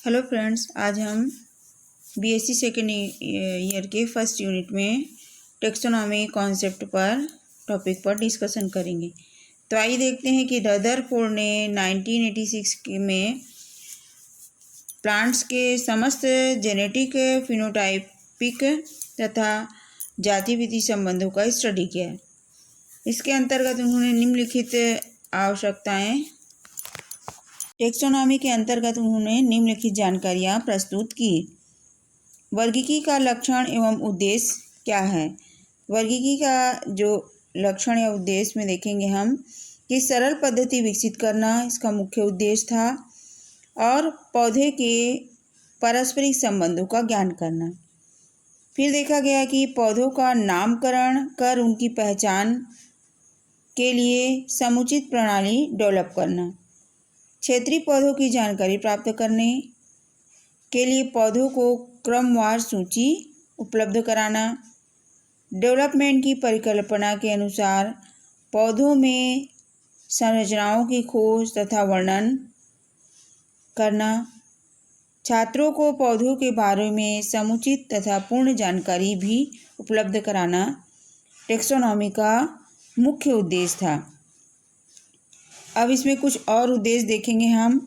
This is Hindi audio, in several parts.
हेलो फ्रेंड्स, आज हम बीएससी सेकेंड ईयर के फर्स्ट यूनिट में टेक्सोनॉमी कॉन्सेप्ट पर टॉपिक पर डिस्कशन करेंगे। तो आइए देखते हैं कि रदरफोर्ड ने 1986 में प्लांट्स के समस्त जेनेटिक फिनोटाइपिक तथा जातिविधि संबंधों का स्टडी किया है। इसके अंतर्गत उन्होंने निम्नलिखित आवश्यकताएं टेक्सोनॉमी के अंतर्गत उन्होंने निम्नलिखित जानकारियाँ प्रस्तुत की। वर्गीकी का लक्षण एवं उद्देश्य क्या है। वर्गीकी का जो लक्षण या उद्देश्य में देखेंगे हम कि सरल पद्धति विकसित करना इसका मुख्य उद्देश्य था और पौधे के पारस्परिक संबंधों का ज्ञान करना। फिर देखा गया कि पौधों का नामकरण कर उनकी पहचान के लिए समुचित प्रणाली डेवलप करना। क्षेत्रीय पौधों की जानकारी प्राप्त करने के लिए पौधों को क्रमवार सूची उपलब्ध कराना। डेवलपमेंट की परिकल्पना के अनुसार पौधों में संरचनाओं की खोज तथा वर्णन करना। छात्रों को पौधों के बारे में समुचित तथा पूर्ण जानकारी भी उपलब्ध कराना टेक्सोनॉमी का मुख्य उद्देश्य था। अब इसमें कुछ और उद्देश्य देखेंगे हम।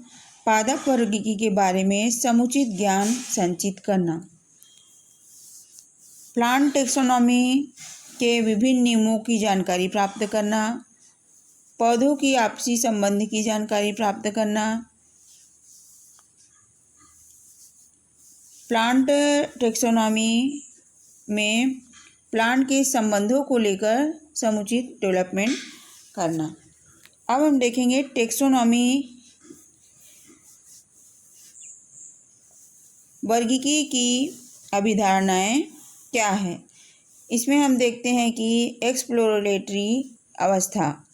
पादप वर्गीकी के बारे में समुचित ज्ञान संचित करना। प्लांट टेक्सोनॉमी के विभिन्न नियमों की जानकारी प्राप्त करना। पौधों की आपसी संबंध की जानकारी प्राप्त करना। प्लांट टेक्सोनॉमी में प्लांट के संबंधों को लेकर समुचित डेवलपमेंट करना। अब हम देखेंगे टेक्सोनॉमी वर्गीकी की अभिधारणाएं क्या है। इसमें हम देखते हैं कि एक्सप्लोरेटरी अवस्था।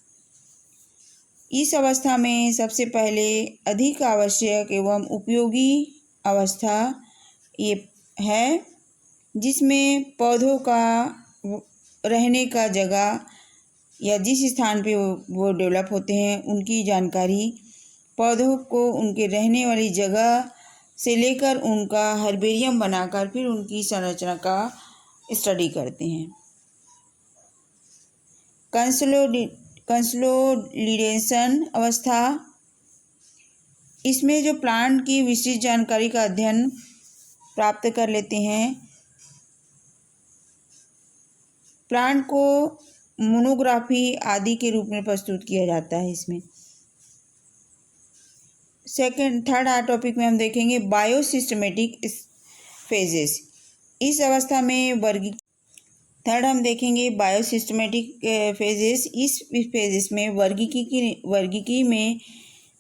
इस अवस्था में सबसे पहले अधिक आवश्यक एवं उपयोगी अवस्था ये है जिसमें पौधों का रहने का जगह या जिस स्थान पे वो डेवलप होते हैं उनकी जानकारी, पौधों को उनके रहने वाली जगह से लेकर उनका हर्बेरियम बनाकर फिर उनकी संरचना का स्टडी करते हैं। कंसोलिडेशन अवस्था, इसमें जो प्लांट की विशिष्ट जानकारी का अध्ययन प्राप्त कर लेते हैं। प्लांट को मोनोग्राफी आदि के रूप में प्रस्तुत किया जाता है। इसमें थर्ड टॉपिक में हम देखेंगे बायोसिस्टमेटिक फेजेस। इस अवस्था में थर्ड हम देखेंगे बायोसिस्टमेटिक फेजेस। इस फेजेस में वर्गीकी में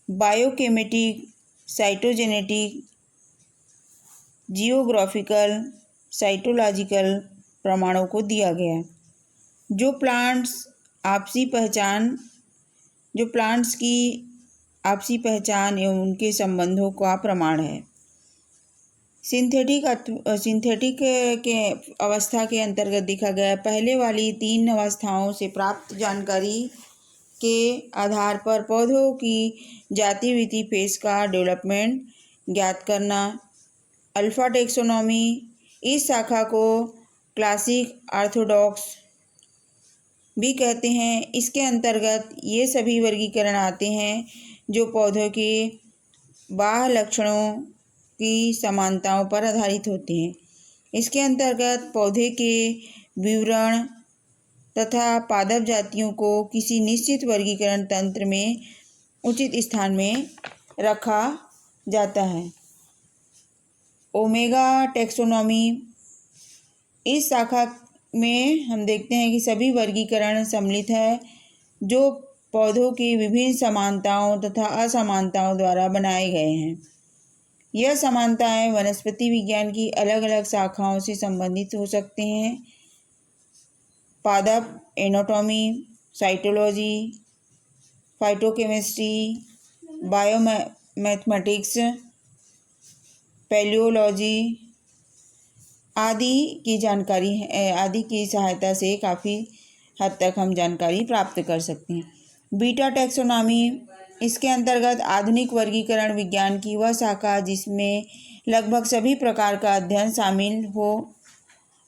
बायोकेमेटिक, साइटोजेनेटिक, जियोग्राफिकल, साइटोलॉजिकल प्रमाणों को दिया गया है। जो प्लांट्स की आपसी पहचान एवं उनके संबंधों का प्रमाण है। सिंथेटिक के अवस्था के अंतर्गत देखा गया पहले वाली 3 अवस्थाओं से प्राप्त जानकारी के आधार पर पौधों की जातिविधि फेज का डेवलपमेंट ज्ञात करना। अल्फा टेक्सोनॉमी, इस शाखा को क्लासिक ऑर्थोडॉक्स भी कहते हैं। इसके अंतर्गत ये सभी वर्गीकरण आते हैं जो पौधों के बाह्य लक्षणों की समानताओं पर आधारित होते हैं। इसके अंतर्गत पौधे के विवरण तथा पादप जातियों को किसी निश्चित वर्गीकरण तंत्र में उचित स्थान में रखा जाता है। ओमेगा टेक्सोनॉमी, इस शाखा में हम देखते हैं कि सभी वर्गीकरण सम्मिलित है जो पौधों की विभिन्न समानताओं तथा असमानताओं द्वारा बनाए गए हैं। यह समानताएं वनस्पति विज्ञान की अलग अलग शाखाओं से संबंधित हो सकते हैं। पादप एनाटॉमी, साइटोलॉजी, फाइटोकेमिस्ट्री, बायोमैथमेटिक्स, पैलियोलॉजी आदि की सहायता से काफ़ी हद तक हम जानकारी प्राप्त कर सकते हैं। बीटा टेक्सोनॉमी, इसके अंतर्गत आधुनिक वर्गीकरण विज्ञान की वह शाखा जिसमें लगभग सभी प्रकार का अध्ययन शामिल हो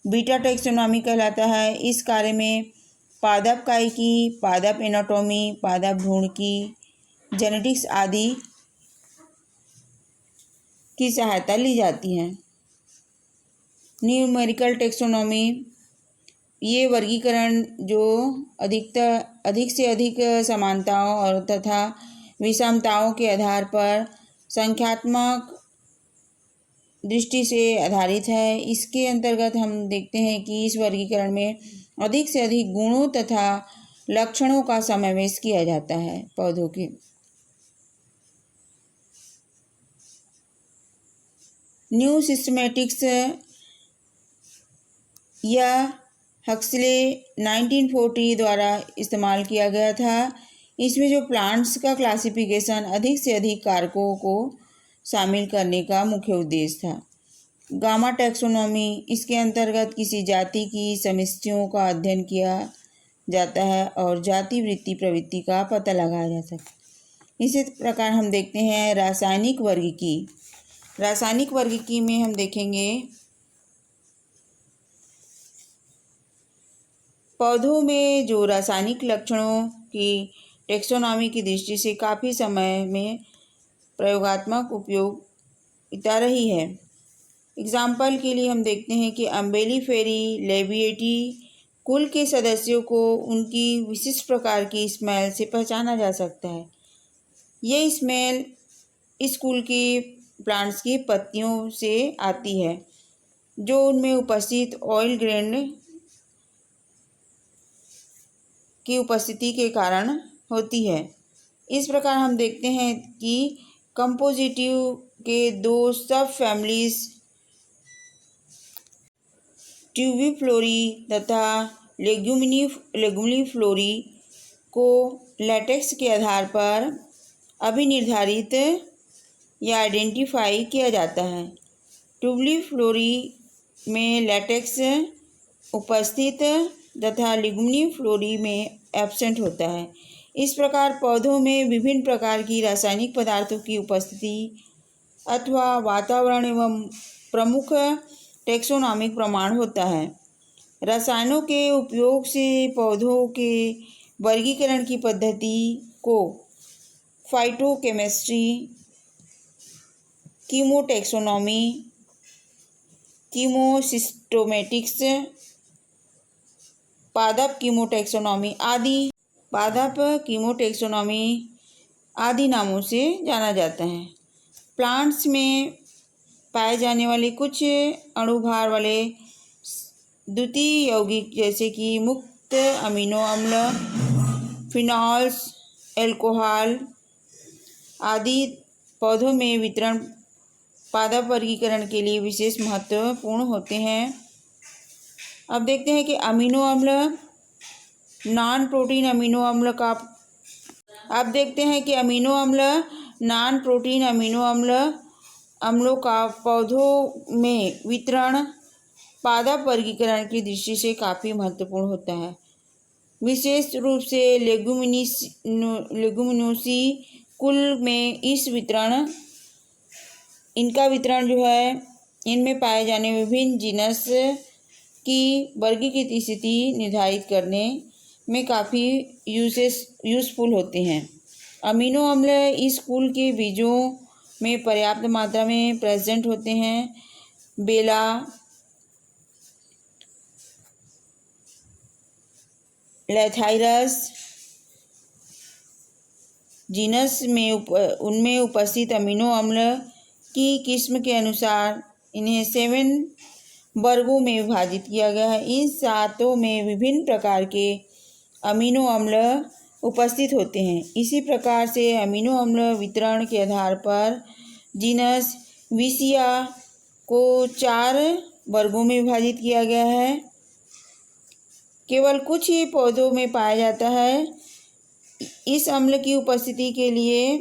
बीटा टैक्सोनॉमी कहलाता है। इस कार्य में पादप कायिकी, पादप एनाटॉमी, पादप भ्रूण की जेनेटिक्स आदि की सहायता ली जाती है। न्यूमेरिकल टैक्सोनॉमी, ये वर्गीकरण जो अधिक से अधिक समानताओं और तथा विषमताओं के आधार पर संख्यात्मक दृष्टि से आधारित है। इसके अंतर्गत हम देखते हैं कि इस वर्गीकरण में अधिक से अधिक गुणों तथा लक्षणों का समावेश किया जाता है पौधों के। न्यू सिस्टमैटिक्स यह हक्सले 1940 द्वारा इस्तेमाल किया गया था। इसमें जो प्लांट्स का क्लासिफिकेशन अधिक से अधिक कारकों को शामिल करने का मुख्य उद्देश्य था। गामा टैक्सोनॉमी, इसके अंतर्गत किसी जाति की समष्टियों का अध्ययन किया जाता है और जाति वृत्ति प्रवृत्ति का पता लगाया जा सकता है। इसी प्रकार हम देखते हैं रासायनिक वर्गीकी। रासायनिक वर्गीकी में हम देखेंगे पौधों में जो रासायनिक लक्षणों की टैक्सोनॉमी की दृष्टि से काफ़ी समय में प्रयोगात्मक उपयोगिता रही है। एग्जाम्पल के लिए हम देखते हैं कि अम्बेलिफेरी लेबिएटी कुल के सदस्यों को उनकी विशिष्ट प्रकार की स्मेल से पहचाना जा सकता है। ये स्मेल इस कुल की प्लांट्स की पत्तियों से आती है जो उनमें उपस्थित ऑयल ग्रैंड की उपस्थिति के कारण होती है। इस प्रकार हम देखते हैं कि कंपोजिटिव के दो सब फैमिलीज ट्यूबिफ्लोरी तथा लेगुमिनिफ्लोरी को लेटेक्स के आधार पर अभिनिर्धारित या आइडेंटिफाई किया जाता है। ट्यूबिफ्लोरी में लेटेक्स उपस्थित तथा लेगुमिनिफ्लोरी में एब्सेंट होता है। इस प्रकार पौधों में विभिन्न प्रकार की रासायनिक पदार्थों की उपस्थिति अथवा वातावरण एवं प्रमुख टैक्सोनॉमिक प्रमाण होता है। रसायनों के उपयोग से पौधों के वर्गीकरण की पद्धति को फाइटोकेमिस्ट्री, कीमोटैक्सोनॉमी, कीमोसिस्टोमेटिक्स, पादप कीमोटैक्सोनॉमी आदि नामों से जाना जाता है। प्लांट्स में पाए जाने वाले कुछ अणुभार वाले द्वितीय यौगिक जैसे कि मुक्त अमीनो अम्ल, फिनॉल्स, एल्कोहल आदि पौधों में वितरण पादप वर्गीकरण के लिए विशेष महत्वपूर्ण होते हैं। अब देखते हैं कि अमीनो अम्ल नॉन प्रोटीन अमीनो अम्लों का पौधों में वितरण पादप वर्गीकरण की दृष्टि से काफ़ी महत्वपूर्ण होता है। विशेष रूप से लेगुमिनोसी कुल में इनका वितरण जो है इनमें पाए जाने विभिन्न जीनस की वर्गीकृत स्थिति निर्धारित करने में काफ़ी यूज़फुल होते हैं। अमीनो अम्ल इस कुल के बीजों में पर्याप्त मात्रा में प्रेजेंट होते हैं। बेला, लेथाइरस जीनस में उनमें उपस्थित अमीनो अम्ल की किस्म के अनुसार इन्हें 7 वर्गों में विभाजित किया गया है। इन 7 में विभिन्न प्रकार के अमीनो अम्ल उपस्थित होते हैं। इसी प्रकार से अमीनो अम्ल वितरण के आधार पर जीनस विसिया को 4 वर्गों में विभाजित किया गया है। केवल कुछ ही पौधों में पाया जाता है। इस अम्ल की उपस्थिति के लिए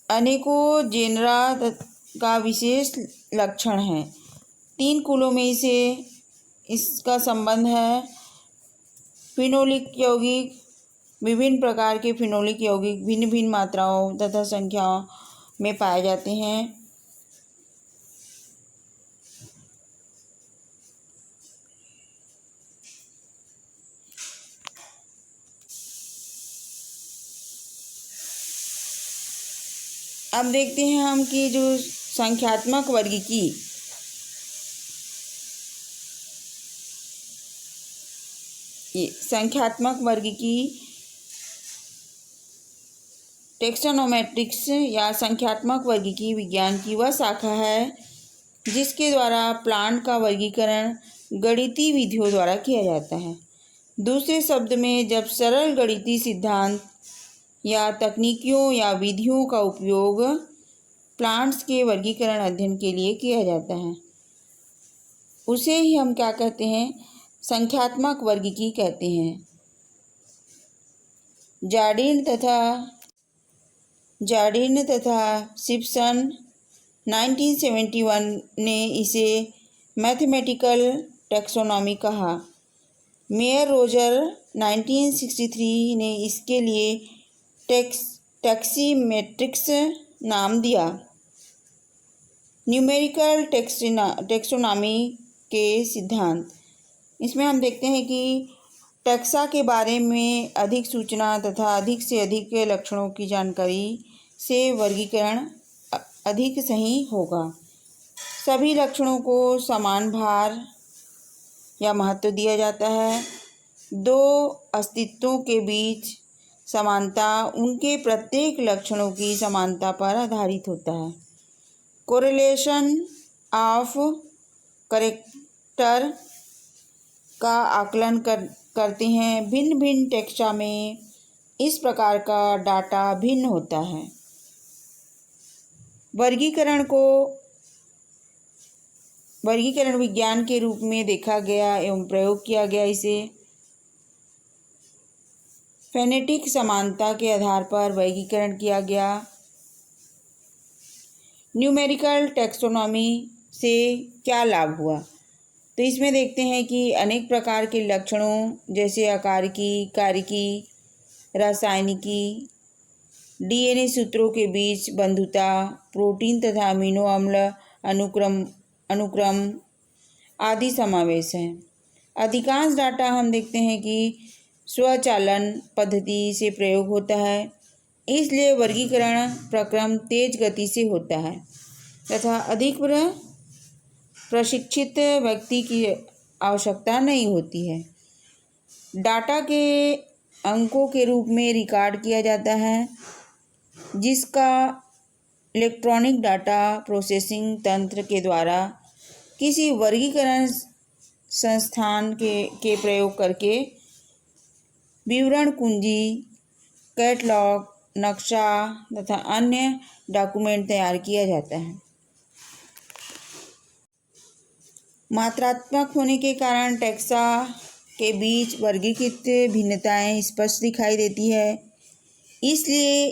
अनेकों जेनरा का विशेष लक्षण है। 3 कुलों में से इसका संबंध है। फिनोलिक यौगिक, विभिन्न प्रकार के फिनोलिक यौगिक भिन्न भिन्न मात्राओं तथा संख्याओं में पाए जाते हैं। अब देखते हैं हम कि जो संख्यात्मक वर्गीकी टेक्सोनोमेट्रिक्स या संख्यात्मक वर्गीकी विज्ञान की वह शाखा है जिसके द्वारा प्लांट का वर्गीकरण गणितीय विधियों द्वारा किया जाता है। दूसरे शब्द में, जब सरल गणितीय सिद्धांत या तकनीकियों या विधियों का उपयोग प्लांट्स के वर्गीकरण अध्ययन के लिए किया जाता है, उसे ही हम क्या कहते हैं? संख्यात्मक वर्गीकी कहते हैं। जार्डिन तथा सिम्पसन 1971 ने इसे मैथमेटिकल टैक्सोनॉमी कहा। मेयर रोजर 1963 ने इसके लिए टैक्सीमेट्रिक्स नाम दिया। न्यूमेरिकल टैक्सोनॉमी के सिद्धांत, इसमें हम देखते हैं कि टैक्सा के बारे में अधिक सूचना तथा अधिक से अधिक लक्षणों की जानकारी से वर्गीकरण अधिक सही होगा। सभी लक्षणों को समान भार या महत्व दिया जाता है। दो अस्तित्वों के बीच समानता उनके प्रत्येक लक्षणों की समानता पर आधारित होता है। कोरिलेशन ऑफ कैरेक्टर का आकलन करते हैं। भिन्न भिन्न टेक्सा में इस प्रकार का डाटा भिन्न होता है। वर्गीकरण विज्ञान के रूप में देखा गया एवं प्रयोग किया गया। इसे फेनेटिक समानता के आधार पर वर्गीकरण किया गया। न्यूमेरिकल टैक्सोनॉमी से क्या लाभ हुआ? तो इसमें देखते हैं कि अनेक प्रकार के लक्षणों जैसे आकारिकी, कारिकी, रासायनिकी, डीएनए सूत्रों के बीच बंधुता, प्रोटीन तथा अमीनो अम्ल अनुक्रम आदि समावेश है। अधिकांश डाटा हम देखते हैं कि स्वचालन पद्धति से प्रयोग होता है, इसलिए वर्गीकरण प्रक्रम तेज गति से होता है तथा अधिक प्रशिक्षित व्यक्ति की आवश्यकता नहीं होती है। डाटा के अंकों के रूप में रिकॉर्ड किया जाता है, जिसका इलेक्ट्रॉनिक डाटा प्रोसेसिंग तंत्र के द्वारा किसी वर्गीकरण संस्थान के प्रयोग करके विवरण कुंजी, कैटलॉग, नक्शा तथा अन्य डॉक्यूमेंट तैयार किया जाता है। मात्रात्मक होने के कारण टैक्सा के बीच वर्गीकृत भिन्नताएं स्पष्ट दिखाई देती है, इसलिए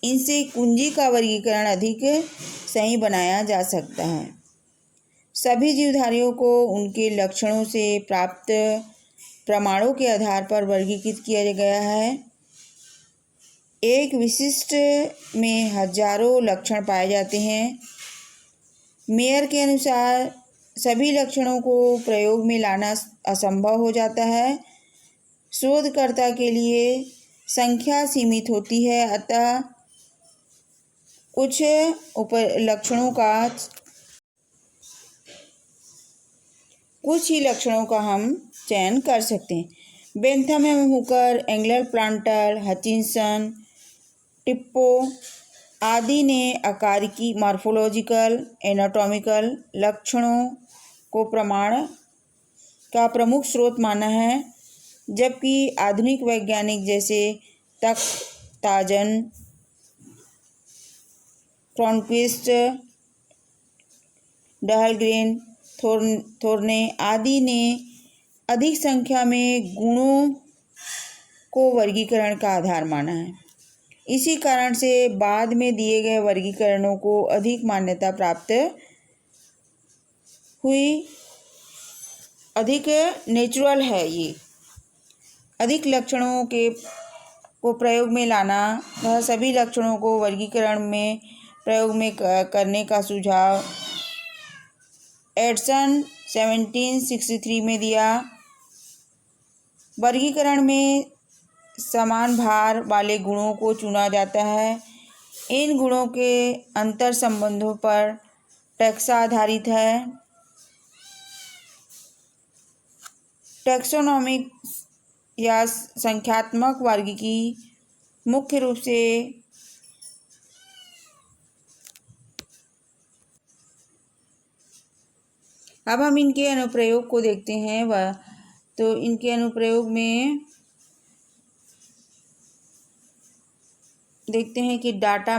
इनसे कुंजी का वर्गीकरण अधिक सही बनाया जा सकता है। सभी जीवधारियों को उनके लक्षणों से प्राप्त प्रमाणों के आधार पर वर्गीकृत किया गया है। एक विशिष्ट में हजारों लक्षण पाए जाते हैं। मेयर के अनुसार सभी लक्षणों को प्रयोग में लाना असंभव हो जाता है। शोधकर्ता के लिए संख्या सीमित होती है, अतः कुछ ही लक्षणों का हम चयन कर सकते हैं। बेंथम एवं हुकर, एंगलर प्लांटर, हचिंसन, टिप्पो आदि ने आकारिकी, मॉर्फोलॉजिकल, एनाटॉमिकल लक्षणों को प्रमाण का प्रमुख स्रोत माना है, जबकि आधुनिक वैज्ञानिक जैसे ताजन, क्रॉनक्विस्ट, डहलग्रेन, थोर्ने आदि ने अधिक संख्या में गुणों को वर्गीकरण का आधार माना है। इसी कारण से बाद में दिए गए वर्गीकरणों को अधिक मान्यता प्राप्त हुई। अधिक नेचुरल है ये। अधिक लक्षणों के को प्रयोग में लाना तथा सभी लक्षणों को वर्गीकरण में प्रयोग में करने का सुझाव एडसन 1763 में दिया। वर्गीकरण में समान भार वाले गुणों को चुना जाता है। इन गुणों के अंतर संबंधों पर टैक्सा आधारित है। टैक्सोनॉमिक या संख्यात्मक वर्गीकी मुख्य रूप से अब हम इनके अनुप्रयोग को देखते हैं। तो इनके अनुप्रयोग में देखते हैं कि डाटा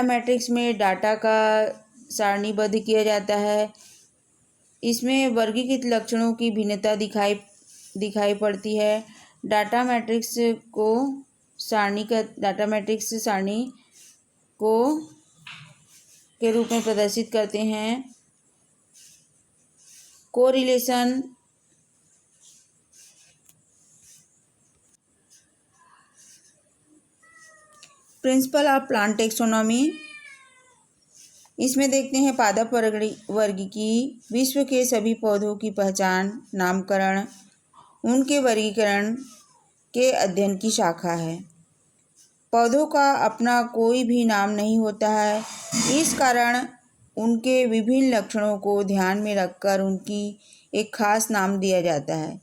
मैट्रिक्स में डाटा का सारणीबद्ध किया जाता है। इसमें वर्गीकृत लक्षणों की भिन्नता दिखाई पड़ती है। डाटा मैट्रिक्स सारणी को के रूप में प्रदर्शित करते हैं। Correlation principle of plant taxonomy. इसमें देखते हैं पादप वर्गीकी विश्व के सभी पौधों की पहचान, नामकरण, उनके वर्गीकरण के अध्ययन की शाखा है। पौधों का अपना कोई भी नाम नहीं होता है, इस कारण उनके विभिन्न लक्षणों को ध्यान में रखकर उनकी एक खास नाम दिया जाता है,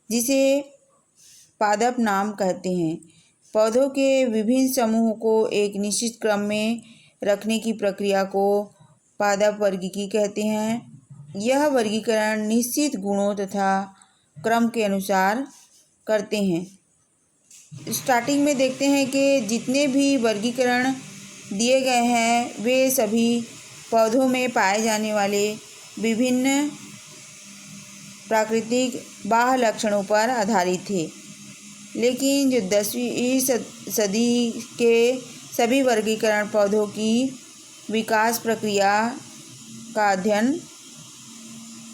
जिसे पादप नाम कहते हैं। पौधों के विभिन्न समूहों को एक निश्चित क्रम में रखने की प्रक्रिया को पादप वर्गीकी कहते हैं। यह वर्गीकरण निश्चित गुणों तथा क्रम के अनुसार करते हैं। स्टार्टिंग में देखते हैं कि जितने भी वर्गीकरण दिए गए हैं वे सभी पौधों में पाए जाने वाले विभिन्न प्राकृतिक बाह्य लक्षणों पर आधारित थे। लेकिन जो 10वीं सदी के सभी वर्गीकरण पौधों की विकास प्रक्रिया का अध्ययन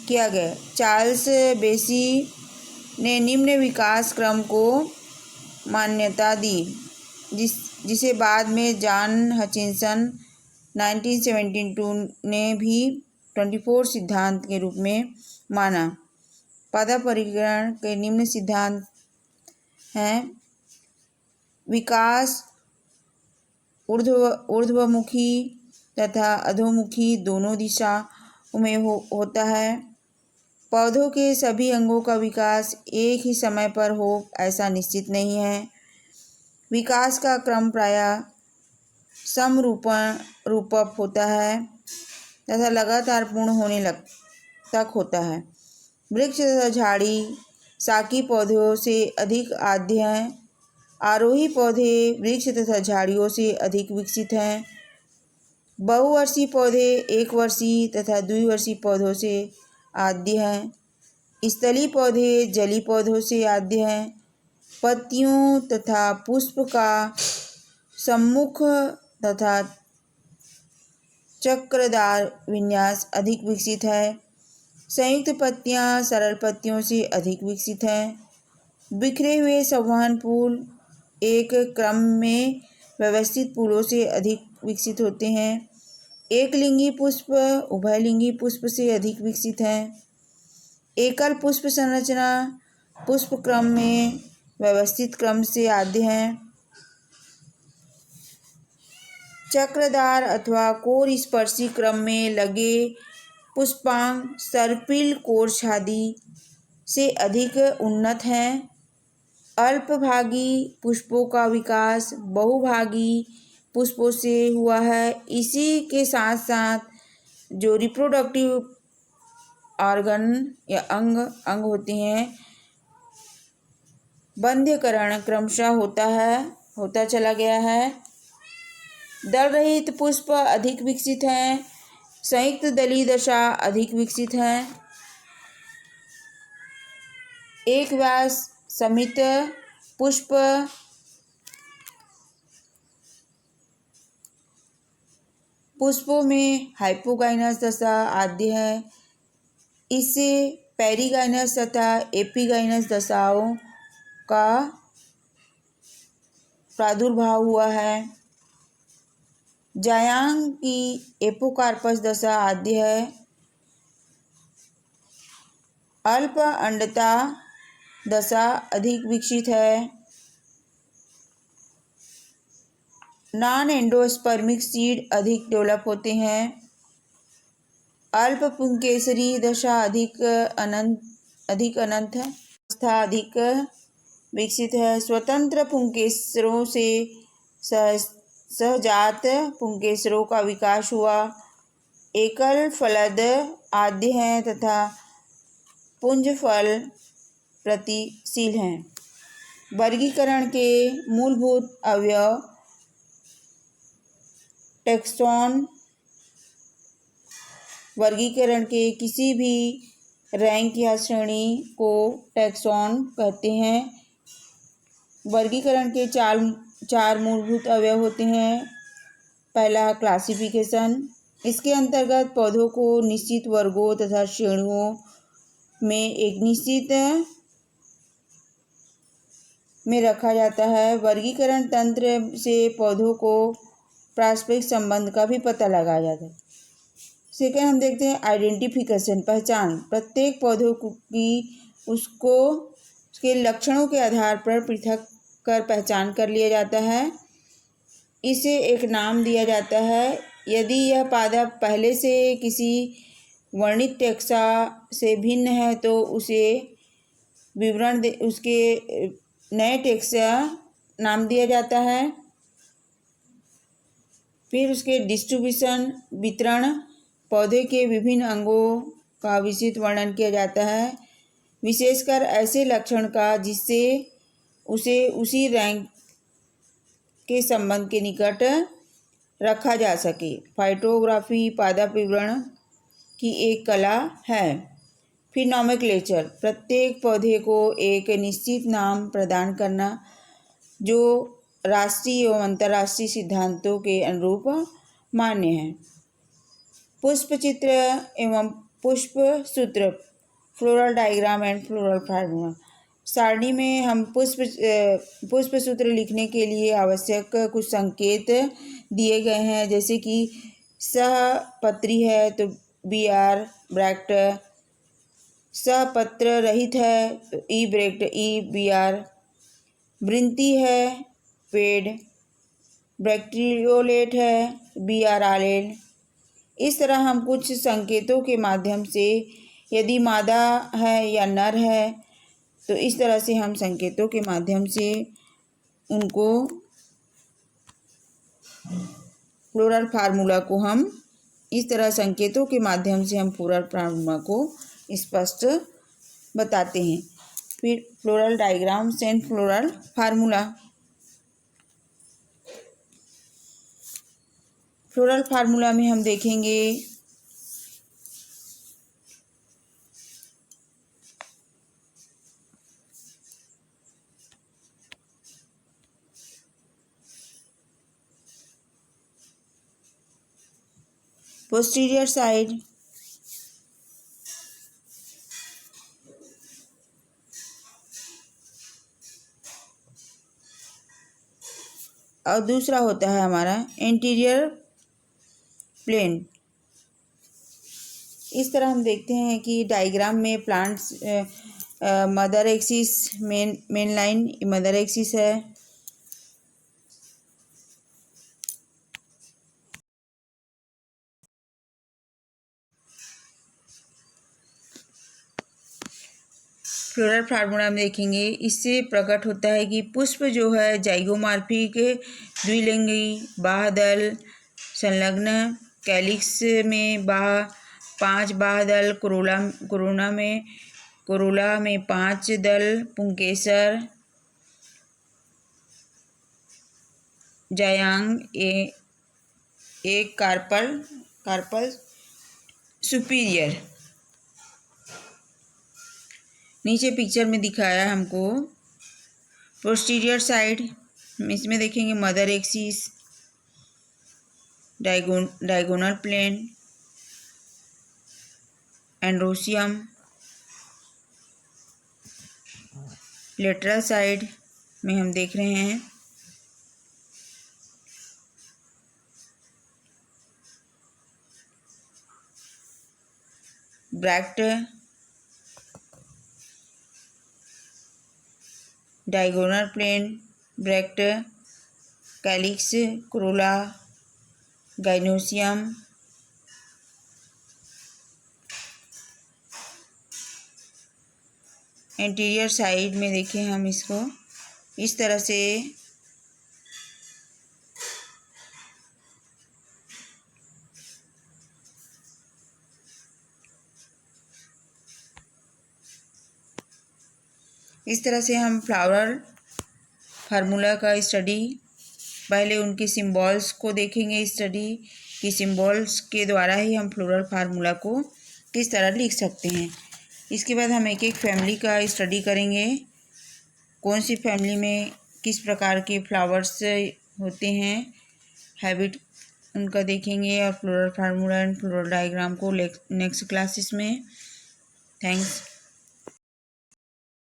किया गया। चार्ल्स बेसी ने निम्न विकास क्रम को मान्यता दी, जिसे बाद में जॉन हचिंसन 1972 ने भी 24 सिद्धांत के रूप में माना। पादप वर्गीकरण के निम्न सिद्धांत हैं। विकास ऊर्ध्वमुखी तथा अधोमुखी दोनों दिशाओं में होता है। पौधों के सभी अंगों का विकास एक ही समय पर हो ऐसा निश्चित नहीं है। विकास का क्रम प्रायः समरूपक होता है तथा लगातार पूर्ण होने तक होता है। वृक्ष तथा झाड़ी शाकी पौधों से अधिक आद्य हैं। आरोही पौधे वृक्ष तथा झाड़ियों से अधिक विकसित हैं। बहुवर्षीय पौधे एक वर्षीय तथा द्विवर्षीय पौधों से आद्य हैं। स्थलीय पौधे जलीय पौधों से आद्य हैं। पत्तियों तथा पुष्प का सम्मुख तथा चक्रदार विन्यास अधिक विकसित है। संयुक्त पत्तियां सरल पत्तियों से अधिक विकसित हैं। बिखरे हुए संवहन फूल एक क्रम में व्यवस्थित फूलों से अधिक विकसित होते हैं। एक लिंगी पुष्प उभयलिंगी पुष्प से अधिक विकसित हैं। एकल पुष्प संरचना पुष्प क्रम में व्यवस्थित क्रम से आद्य हैं। चक्रदार अथवा कोर स्पर्शी क्रम में लगे पुष्पांग सर्पिल कोरछादी से अधिक उन्नत हैं। अल्पभागी पुष्पों का विकास बहुभागी पुष्पों से हुआ है। इसी के साथ साथ जो रिप्रोडक्टिव ऑर्गन या अंग होते हैं, बंध्यकरण क्रमशः होता चला गया है। दल रहित पुष्प अधिक विकसित हैं। संयुक्त दलीय दशा अधिक विकसित है। एक व्यास समित पुष्प पुष्पों में हाइपोगाइनस दशा आद्य है। इससे पेरिगाइनस तथा एपिगाइनस दशाओं का प्रादुर्भाव हुआ है। जायांग की एपोकार्पस दशा आद्य है। अल्प अंडता दशा अधिक विकसित है। नॉन एंडोस्पर्मिक सीड अधिक डेवलप होते हैं। अल्प पुंकेसरी दशा अधिक अनंत है। अवस्था अधिक विकसित है। स्वतंत्र पुंकेसरों से सहजात पुंकेसरों का विकास हुआ। एकल फलद आद्य हैं तथा पुंज फल प्रतिशील हैं। वर्गीकरण के मूलभूत अवयव टैक्सॉन वर्गीकरण के किसी भी रैंक या श्रेणी को टैक्सॉन कहते हैं। वर्गीकरण के चार मूलभूत अवयव होते हैं। पहला क्लासिफिकेशन, इसके अंतर्गत पौधों को निश्चित वर्गों तथा श्रेणियों में एक निश्चित में रखा जाता है। वर्गीकरण तंत्र से पौधों को पारस्परिक संबंध का भी पता लगाया जाता है। सेकेंड हम देखते हैं आइडेंटिफिकेशन, पहचान। प्रत्येक पौधों की उसके लक्षणों के आधार पर पृथक कर पहचान कर लिया जाता है। इसे एक नाम दिया जाता है। यदि यह पौधा पहले से किसी वर्णित टैक्सा से भिन्न है तो उसे विवरण उसके नए टैक्सा नाम दिया जाता है। फिर उसके डिस्ट्रीब्यूशन, वितरण, पौधे के विभिन्न अंगों का विस्तृत वर्णन किया जाता है, विशेषकर ऐसे लक्षण का जिससे उसे उसी रैंक के संबंध के निकट रखा जा सके। फाइटोग्राफी पादप विवरण की एक कला है। फिर नॉमेनक्लेचर, प्रत्येक पौधे को एक निश्चित नाम प्रदान करना जो राष्ट्रीय एवं अंतर्राष्ट्रीय सिद्धांतों के अनुरूप मान्य है। पुष्प चित्र एवं पुष्प सूत्र, floral diagram and floral formula. सारणी में हम पुष्प सूत्र लिखने के लिए आवश्यक कुछ संकेत दिए गए हैं, जैसे कि सहपत्री है तो BR ब्रैक्ट, सहपत्र रहित है तो E ब्रैक्ट EBR, वृंति है पेड, ब्रैक्टियोलेट है BRRL। इस तरह हम कुछ संकेतों के माध्यम से, यदि मादा है या नर है तो इस तरह से हम संकेतों के माध्यम से उनको फ्लोरल फार्मूला को हम इस तरह संकेतों के माध्यम से हम फ्लोरल फार्मूला को स्पष्ट बताते हैं। फिर floral diagrams and floral formula. Floral formula में हम देखेंगे पोस्टीरियर साइड, और दूसरा होता है हमारा एंटीरियर प्लेन। इस तरह हम देखते हैं कि डायग्राम में plants mother axis, main line mother axis है। फ्लोरल फार्मूला में देखेंगे, इससे प्रकट होता है कि पुष्प जो है जाइगोमॉर्फिक द्विलिंगी बाह्यदल संलग्न, कैलिक्स में 5 बाह्यदल, कोरोला में 5 दल, पुंकेसर, जायांग एक कार्पल सुपीरियर। नीचे पिक्चर में दिखाया है हमको पोस्टीरियर साइड, इसमें देखेंगे mother axis, diagonal plane, androecium, lateral side में हम देख रहे हैं bract, diagonal plane bract, calyx, corolla, gynoecium, anterior side में देखें हम इसको इस तरह से हम फ्लावर फार्मूला का स्टडी पहले उनके सिंबल्स को देखेंगे, स्टडी कि सिंबल्स के द्वारा ही हम फ्लोरल फार्मूला को किस तरह लिख सकते हैं। इसके बाद हम एक एक फैमिली का स्टडी करेंगे, कौन सी फैमिली में किस प्रकार के फ्लावर्स होते हैं, हैबिट उनका देखेंगे और floral formula and floral diagram को नेक्स्ट क्लासेस में। थैंक्स।